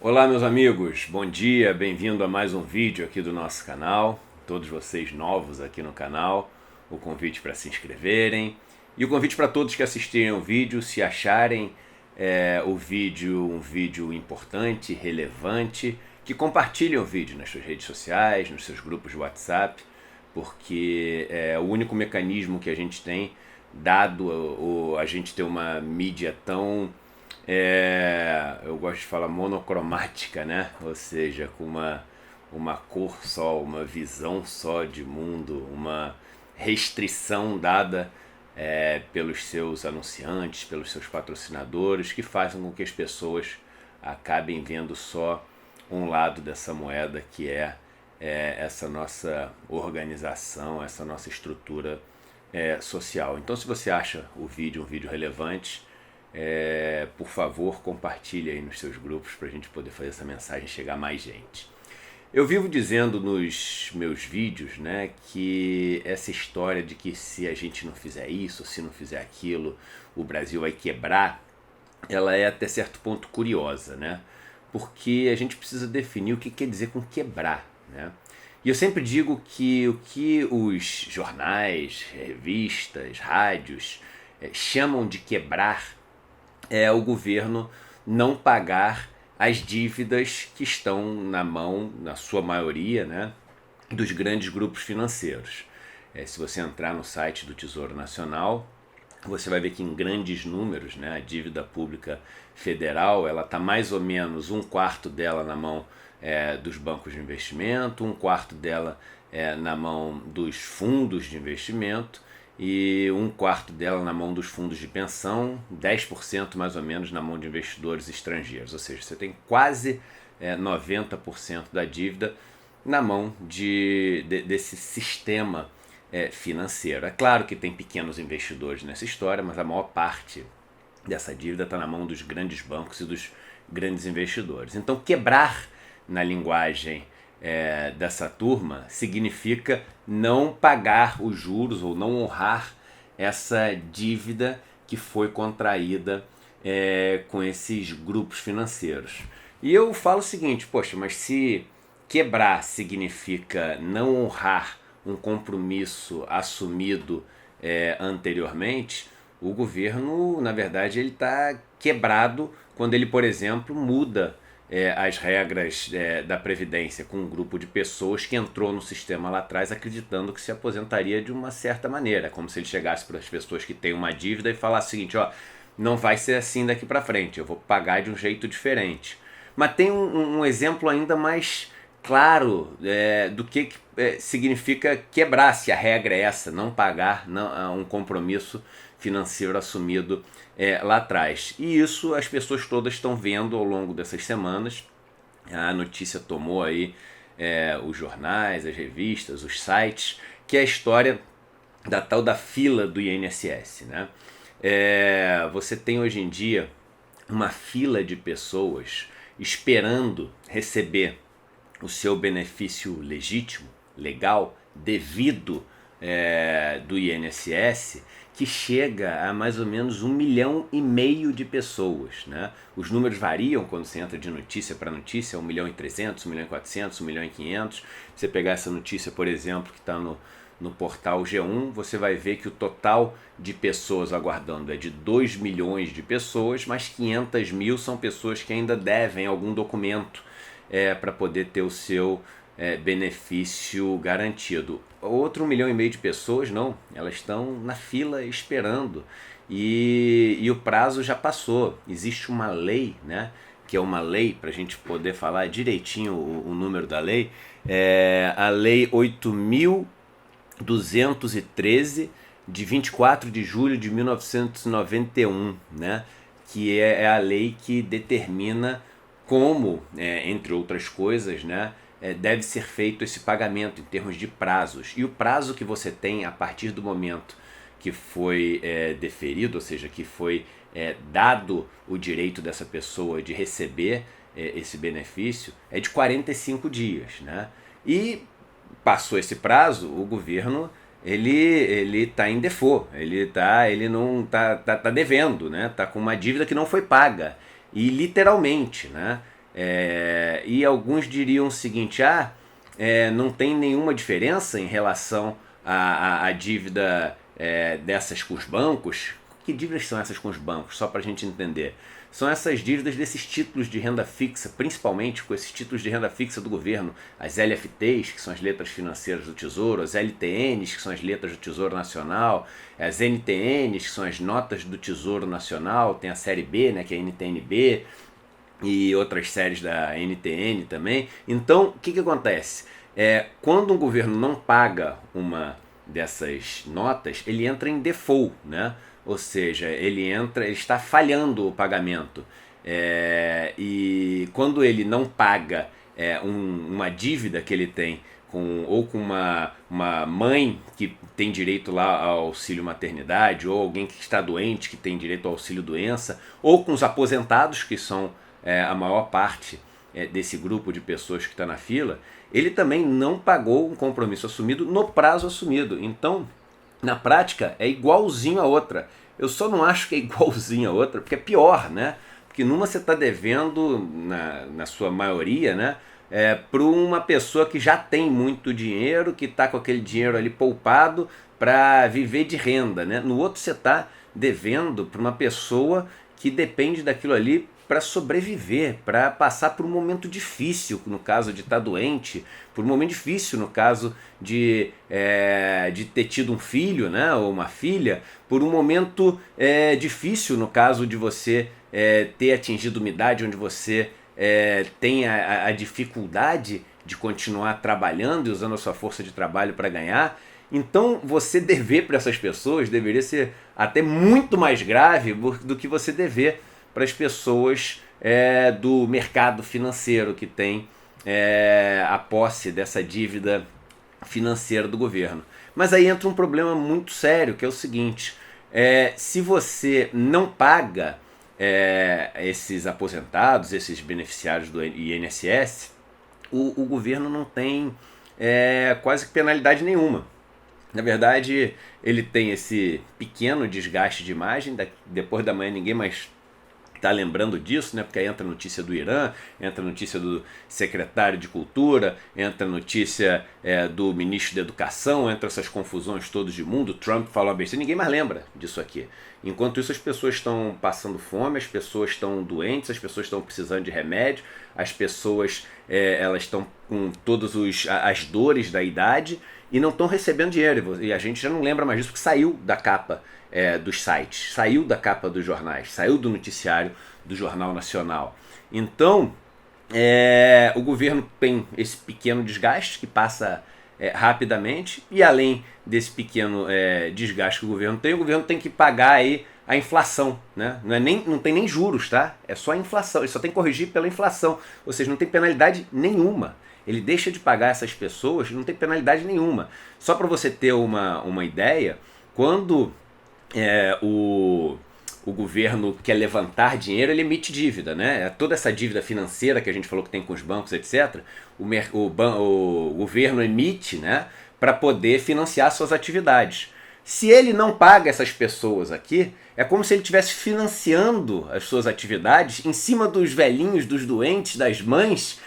Olá meus amigos, bom dia, bem-vindo a mais um vídeo aqui do nosso canal. Todos vocês novos aqui no canal, o convite para se inscreverem e o convite para todos que assistirem o vídeo, se acharem o vídeo um vídeo importante, relevante, que compartilhem o vídeo nas suas redes sociais, nos seus grupos de WhatsApp, porque é o único mecanismo que a gente tem, dado a gente ter uma mídia tão eu gosto de falar monocromática, né? Ou seja, com uma cor só, uma visão só de mundo, uma restrição dada pelos seus anunciantes, pelos seus patrocinadores, que fazem com que as pessoas acabem vendo só um lado dessa moeda, que é essa nossa organização, essa nossa estrutura social. Então, se você acha o vídeo um vídeo relevante, por favor, compartilhe aí nos seus grupos para a gente poder fazer essa mensagem chegar a mais gente. Eu vivo dizendo nos meus vídeos, né, que essa história de que se a gente não fizer isso, se não fizer aquilo, o Brasil vai quebrar, ela é até certo ponto curiosa, né? Porque a gente precisa definir o que quer dizer com quebrar, né? E eu sempre digo que o que os jornais, revistas, rádios chamam de quebrar é o governo não pagar as dívidas que estão na mão, na sua maioria, né, dos grandes grupos financeiros. Se você entrar no site do Tesouro Nacional, você vai ver que em grandes números, né, a dívida pública federal ela está mais ou menos um quarto dela na mão dos bancos de investimento, um quarto dela na mão dos fundos de investimento e um quarto dela na mão dos fundos de pensão, 10% mais ou menos na mão de investidores estrangeiros. Ou seja, você tem quase 90% da dívida na mão desse sistema financeiro. É claro que tem pequenos investidores nessa história, mas a maior parte dessa dívida está na mão dos grandes bancos e dos grandes investidores. Então, quebrar na linguagem dessa turma significa não pagar os juros ou não honrar essa dívida que foi contraída com esses grupos financeiros. E eu falo o seguinte, poxa, mas se quebrar significa não honrar um compromisso assumido anteriormente, o governo, na verdade, ele está quebrado quando ele, por exemplo, muda as regras da Previdência com um grupo de pessoas que entrou no sistema lá atrás acreditando que se aposentaria de uma certa maneira, como se ele chegasse para as pessoas que têm uma dívida e falasse o seguinte, ó, não vai ser assim daqui para frente, eu vou pagar de um jeito diferente. Mas tem um exemplo ainda mais claro do que significa quebrar, se a regra é essa, não pagar um compromisso financeiro assumido lá atrás. E isso as pessoas todas estão vendo ao longo dessas semanas. A notícia tomou aí os jornais, as revistas, os sites, que é a história da tal da fila do INSS, né? Você tem hoje em dia uma fila de pessoas esperando receber o seu benefício legítimo, legal, devido do INSS, que chega a mais ou menos 1,5 milhão de pessoas, né? Os números variam quando você entra de notícia para notícia, 1,3 milhão, 1,4 milhão, 1,5 milhão. Você pegar essa notícia, por exemplo, que está no portal G1, você vai ver que o total de pessoas aguardando é de 2 milhões de pessoas, mas 500 mil são pessoas que ainda devem algum documento para poder ter o seu benefício garantido. Outro 1,5 milhão de pessoas não, elas estão na fila esperando e o prazo já passou. Existe uma lei, né, que é uma lei, para a gente poder falar direitinho o número da lei, a lei 8.213 de 24 de julho de 1991, né, que é a lei que determina como, entre outras coisas, né, deve ser feito esse pagamento em termos de prazos. E o prazo que você tem a partir do momento que foi deferido, ou seja, que foi dado o direito dessa pessoa de receber esse benefício, é de 45 dias. Né? E passou esse prazo, o governo ele está em default, ele não tá devendo, né? Tá com uma dívida que não foi paga. E literalmente, né? E alguns diriam o seguinte: não tem nenhuma diferença em relação à dívida dessas com os bancos. Que dívidas são essas com os bancos? Só para a gente entender. São essas dívidas desses títulos de renda fixa, principalmente com esses títulos de renda fixa do governo, as LFTs, que são as letras financeiras do Tesouro, as LTNs, que são as letras do Tesouro Nacional, as NTNs, que são as notas do Tesouro Nacional, tem a série B, né, que é a NTNB, e outras séries da NTN também. Então, o que acontece? Quando um governo não paga uma dessas notas, ele entra em default, né? Ou seja, ele está falhando o pagamento. E quando ele não paga uma dívida que ele tem ou com uma mãe que tem direito lá ao auxílio maternidade, ou alguém que está doente que tem direito ao auxílio doença, ou com os aposentados, que são a maior parte desse grupo de pessoas que está na fila, ele também não pagou um compromisso assumido no prazo assumido. Então, na prática, é igualzinho a outra. Eu só não acho que é igualzinho a outra, porque é pior, né? Porque numa você está devendo, na sua maioria, né, para uma pessoa que já tem muito dinheiro, que está com aquele dinheiro ali poupado para viver de renda, né? No outro você está devendo para uma pessoa que depende daquilo ali para sobreviver, para passar por um momento difícil, no caso de estar doente, por um momento difícil no caso de ter tido um filho, né, ou uma filha, por um momento difícil no caso de você ter atingido uma idade onde você tem a dificuldade de continuar trabalhando e usando a sua força de trabalho para ganhar. Então você dever para essas pessoas deveria ser até muito mais grave do que você dever para as pessoas do mercado financeiro que tem a posse dessa dívida financeira do governo. Mas aí entra um problema muito sério, que é o seguinte: se você não paga esses aposentados, esses beneficiários do INSS, o governo não tem quase que penalidade nenhuma. Na verdade, ele tem esse pequeno desgaste de imagem, depois da manhã ninguém mais está lembrando disso, né? Porque aí entra a notícia do Irã, entra a notícia do secretário de Cultura, entra a notícia do ministro da Educação, entra essas confusões todas de mundo. Trump falou uma besteira, ninguém mais lembra disso aqui. Enquanto isso, as pessoas estão passando fome, as pessoas estão doentes, as pessoas estão precisando de remédio, as pessoas elas estão com todas as dores da idade e não estão recebendo dinheiro. E a gente já não lembra mais disso porque saiu da capa dos sites, saiu da capa dos jornais, saiu do noticiário do Jornal Nacional. Então, o governo tem esse pequeno desgaste que passa rapidamente, e além desse pequeno desgaste que o governo tem que pagar aí a inflação, né? Não tem nem juros, tá? É só a inflação, ele só tem que corrigir pela inflação, ou seja, não tem penalidade nenhuma. Ele deixa de pagar essas pessoas, não tem penalidade nenhuma. Só para você ter uma ideia, quando o governo quer levantar dinheiro, ele emite dívida, né? Toda essa dívida financeira que a gente falou que tem com os bancos, etc., o governo emite, né, para poder financiar suas atividades. Se ele não paga essas pessoas aqui, é como se ele estivesse financiando as suas atividades em cima dos velhinhos, dos doentes, das mães,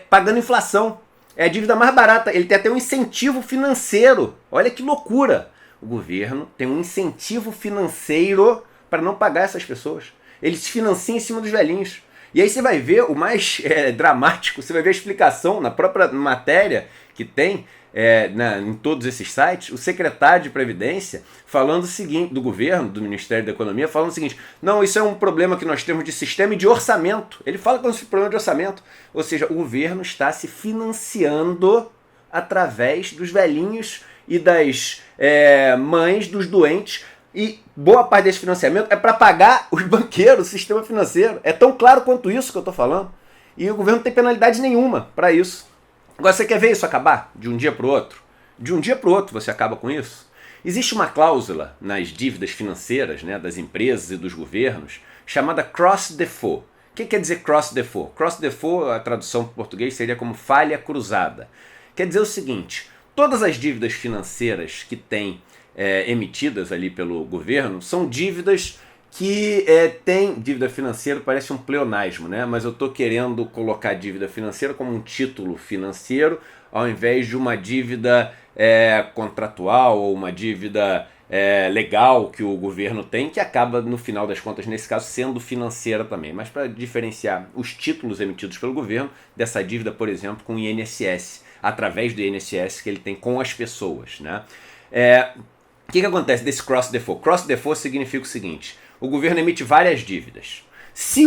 pagando inflação. É a dívida mais barata. Ele tem até um incentivo financeiro. Olha que loucura! O governo tem um incentivo financeiro para não pagar essas pessoas. Ele se financia em cima dos velhinhos. E aí você vai ver o mais dramático, você vai ver a explicação na própria matéria que tem em todos esses sites, o secretário de Previdência falando o seguinte, do governo, do Ministério da Economia, falando o seguinte: não, isso é um problema que nós temos de sistema e de orçamento. Ele fala que é um problema de orçamento. Ou seja, o governo está se financiando através dos velhinhos e das mães dos doentes, e boa parte desse financiamento é para pagar os banqueiros, o sistema financeiro. É tão claro quanto isso que eu estou falando. E o governo não tem penalidade nenhuma para isso. Agora, você quer ver isso acabar de um dia para o outro? De um dia para o outro você acaba com isso? Existe uma cláusula nas dívidas financeiras, né, das empresas e dos governos chamada cross default. O que quer dizer cross default? Cross default, a tradução para o português seria como falha cruzada. Quer dizer o seguinte: todas as dívidas financeiras que têm emitidas ali pelo governo são dívidas que tem dívida financeira, parece um pleonasmo, né? Mas eu estou querendo colocar dívida financeira como um título financeiro, ao invés de uma dívida contratual ou uma dívida legal que o governo tem, que acaba, no final das contas, nesse caso, sendo financeira também. Mas para diferenciar os títulos emitidos pelo governo dessa dívida, por exemplo, com o INSS, através do INSS que ele tem com as pessoas, né? O que acontece desse cross default? Cross default significa o seguinte: o governo emite várias dívidas. Se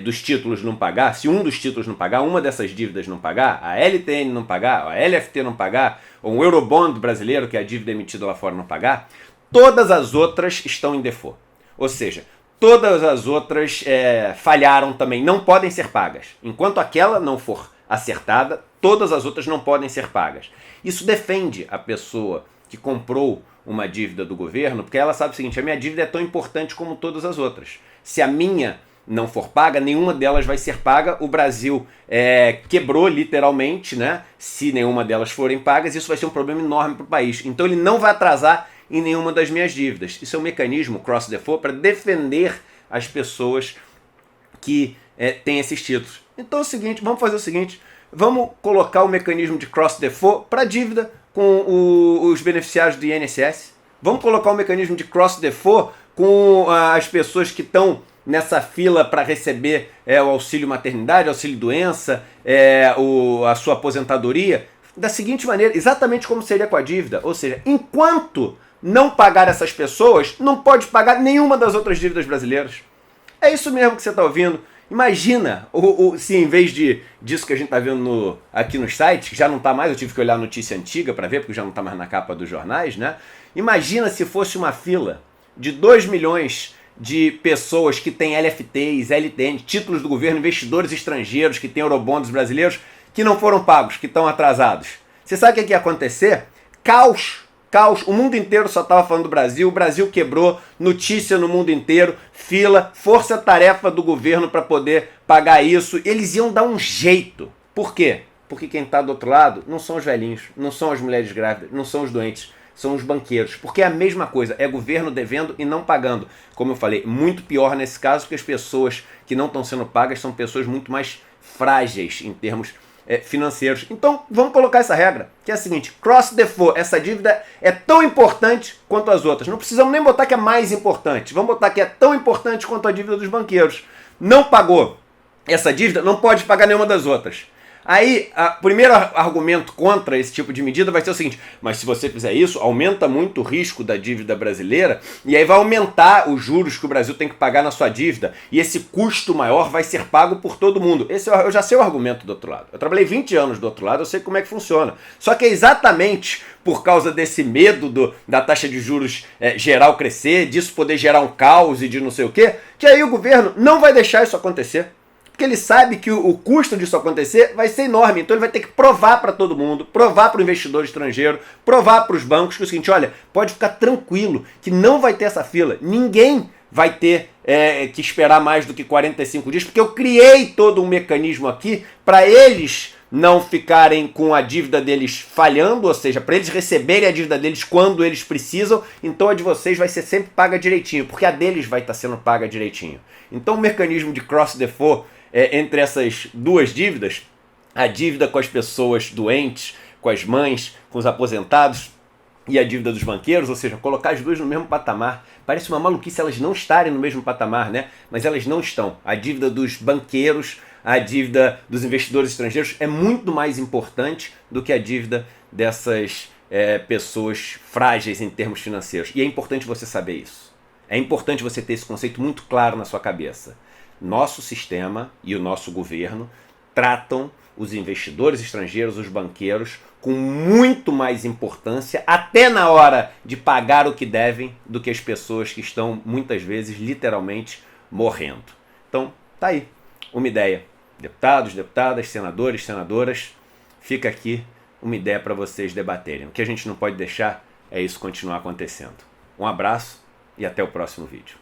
dos títulos não pagar, se um dos títulos não pagar, uma dessas dívidas não pagar, a LTN não pagar, a LFT não pagar, ou um Eurobond brasileiro, que é a dívida emitida lá fora, não pagar, todas as outras estão em default. Ou seja, todas as outras falharam também, não podem ser pagas. Enquanto aquela não for acertada, todas as outras não podem ser pagas. Isso defende a pessoa que comprou uma dívida do governo, porque ela sabe o seguinte: a minha dívida é tão importante como todas as outras. Se a minha não for paga, nenhuma delas vai ser paga. O Brasil quebrou literalmente, né? Se nenhuma delas forem pagas, isso vai ser um problema enorme para o país. Então ele não vai atrasar em nenhuma das minhas dívidas. Isso é um mecanismo cross-default para defender as pessoas que têm esses títulos. Então é o seguinte, vamos fazer o seguinte: vamos colocar o mecanismo de cross-default para dívida com os beneficiários do INSS. Vamos colocar o mecanismo de cross-default com as pessoas que estão nessa fila para receber o auxílio maternidade, auxílio doença, a sua aposentadoria, da seguinte maneira, exatamente como seria com a dívida. Ou seja, enquanto não pagar essas pessoas, não pode pagar nenhuma das outras dívidas brasileiras. É isso mesmo que você está ouvindo. Imagina se em vez disso que a gente está vendo aqui nos sites, que já não está mais, eu tive que olhar a notícia antiga para ver, porque já não está mais na capa dos jornais, né? Imagina se fosse uma fila de 2 milhões de pessoas que têm LFTs, LTN, títulos do governo, investidores estrangeiros que têm eurobonds brasileiros, que não foram pagos, que estão atrasados. Você sabe o que ia acontecer? Caos. O mundo inteiro só estava falando do Brasil, o Brasil quebrou, notícia no mundo inteiro, fila, força-tarefa do governo para poder pagar isso. Eles iam dar um jeito. Por quê? Porque quem está do outro lado não são os velhinhos, não são as mulheres grávidas, não são os doentes, são os banqueiros. Porque é a mesma coisa, é governo devendo e não pagando. Como eu falei, muito pior nesse caso, porque as pessoas que não estão sendo pagas são pessoas muito mais frágeis em termos financeiros. Então, vamos colocar essa regra, que é a seguinte: cross-default, essa dívida é tão importante quanto as outras. Não precisamos nem botar que é mais importante, vamos botar que é tão importante quanto a dívida dos banqueiros. Não pagou essa dívida, não pode pagar nenhuma das outras. Aí, o primeiro argumento contra esse tipo de medida vai ser o seguinte: mas se você fizer isso, aumenta muito o risco da dívida brasileira, e aí vai aumentar os juros que o Brasil tem que pagar na sua dívida, e esse custo maior vai ser pago por todo mundo. Eu já sei o argumento do outro lado. Eu trabalhei 20 anos do outro lado, eu sei como é que funciona. Só que é exatamente por causa desse medo da taxa de juros geral crescer, disso poder gerar um caos e de não sei o quê, que aí o governo não vai deixar isso acontecer. Porque ele sabe que o custo disso acontecer vai ser enorme. Então ele vai ter que provar para todo mundo, provar para o investidor estrangeiro, provar para os bancos que é o seguinte: olha, pode ficar tranquilo que não vai ter essa fila. Ninguém vai ter que esperar mais do que 45 dias, porque eu criei todo um mecanismo aqui para eles não ficarem com a dívida deles falhando, ou seja, para eles receberem a dívida deles quando eles precisam. Então a de vocês vai ser sempre paga direitinho, porque a deles vai estar sendo paga direitinho. Então o mecanismo de cross-default entre essas duas dívidas, a dívida com as pessoas doentes, com as mães, com os aposentados, e a dívida dos banqueiros, ou seja, colocar as duas no mesmo patamar. Parece uma maluquice elas não estarem no mesmo patamar, né? Mas elas não estão. A dívida dos banqueiros, a dívida dos investidores estrangeiros é muito mais importante do que a dívida dessas pessoas frágeis em termos financeiros. E é importante você saber isso. É importante você ter esse conceito muito claro na sua cabeça. Nosso sistema e o nosso governo tratam os investidores estrangeiros, os banqueiros, com muito mais importância, até na hora de pagar o que devem, do que as pessoas que estão, muitas vezes, literalmente morrendo. Então, tá aí uma ideia. Deputados, deputadas, senadores, senadoras, fica aqui uma ideia para vocês debaterem. O que a gente não pode deixar é isso continuar acontecendo. Um abraço e até o próximo vídeo.